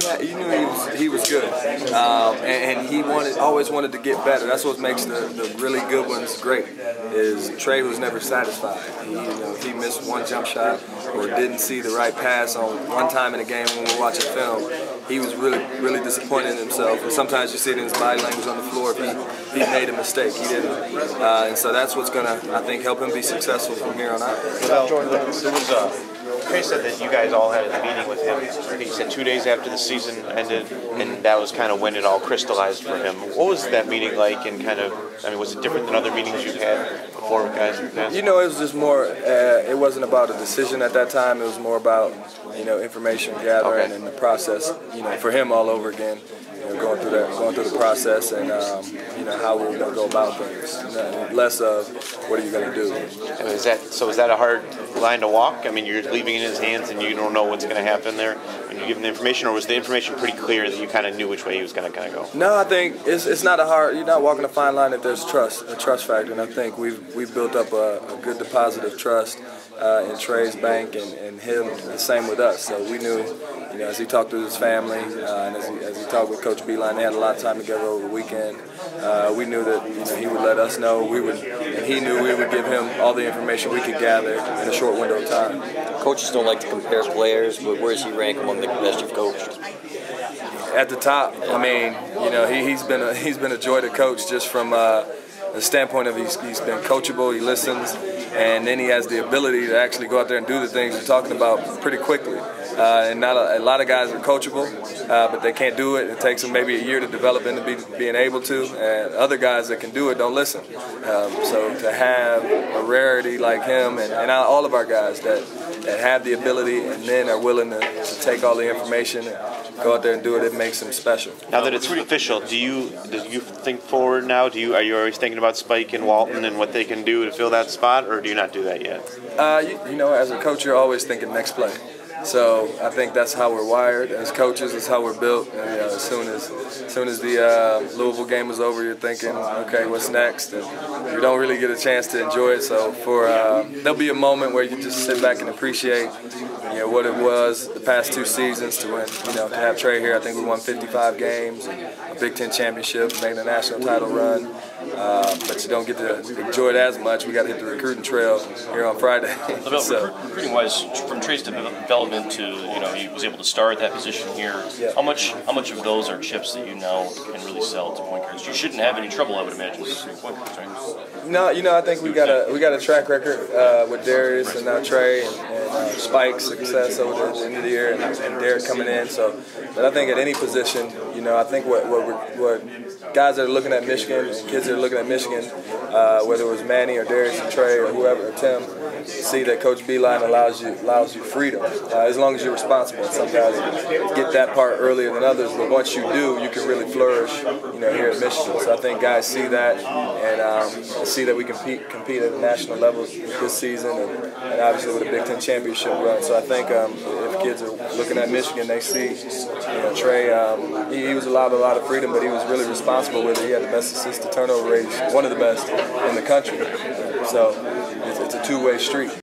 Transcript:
Yeah, you knew he was good, and he always wanted to get better. That's what makes the really good ones great. Is Trey was never satisfied. If he missed one jump shot or didn't see the right pass on one time in a game when we were watching film, he was really disappointed in himself. And sometimes you see it in his body language on the floor if he made a mistake. He didn't, and so that's what's gonna, I think, help him be successful from here on out. Well, Trey said that you guys all had a meeting with him. He said 2 days after the season ended, and that was kind of when it all crystallized for him. What was that meeting like, and was it different than other meetings you've had before with guys in the past? It was just more, it wasn't about a decision at that time. It was more about, information gathering and the process, for him all over again. Going through the process and how we're going to go about things. Less of what are you going to do. Is that a hard line to walk? I mean, you're leaving it in his hands and you don't know what's going to happen there when you give him the information, or was the information pretty clear that you kind of knew which way he was going to kind of go? No, I think it's not you're not walking a fine line if there's a trust factor, and I think we've built up a good deposit of trust in Trey's bank and him the same with us. So we knew, as he talked to his family and as he talked with Coach Beeline, they had a lot of time together over the weekend. We knew that he would let us know. And he knew we would give him all the information we could gather in a short window of time. Coaches don't like to compare players, but where does he rank among the best you've coached? At the top. I mean, he's been a joy to coach just from the standpoint of he's been coachable, he listens, and then he has the ability to actually go out there and do the things you're talking about pretty quickly. And not a lot of guys are coachable, but they can't do it. It takes them maybe a year to develop into being able to. And other guys that can do it don't listen. So to have a rarity like him and all of our guys that have the ability and then are willing to take all the information and go out there and do it, it makes them special. Now that it's official, do you think forward now? Are you always thinking about Spike and Walton and what they can do to fill that spot, or do you not do that yet? As a coach, you're always thinking next play. So I think that's how we're wired as coaches. That's how we're built. And, as soon as the Louisville game was over, you're thinking, okay, what's next? And you don't really get a chance to enjoy it. So there'll be a moment where you just sit back and appreciate, what it was the past 2 seasons to win. To have Trey here, I think we won 55 games, and a Big Ten championship, made a national title run. But you don't get to enjoy it as much. We got to hit the recruiting trail here on Friday. Recruiting-wise, from Trey's development to he was able to start at that position here. Yeah. How much of those are chips that you now can really sell to point guards? You shouldn't have any trouble, I would imagine, with point guards, right? No, I think we got a track record with Darius and now Trey and Spike's success over the end of the year and Derek coming in. But I think at any position, I think what guys that are looking at Michigan and kids that are looking at Michigan, whether it was Manny or Darius and Trey or whoever, or Tim, see that Coach Beeline allows you freedom as long as you're responsible. Some guys get that part earlier than others, but once you do, you can really flourish. Here at Michigan. So I think guys see that and see that we compete at the national level this season and obviously with a Big Ten championship run. So I think if kids are looking at Michigan, they see Trey. He was allowed a lot of freedom, but he was really responsible with it. He had the best assist to turnover rate, one of the best in the country. So it's a two-way street.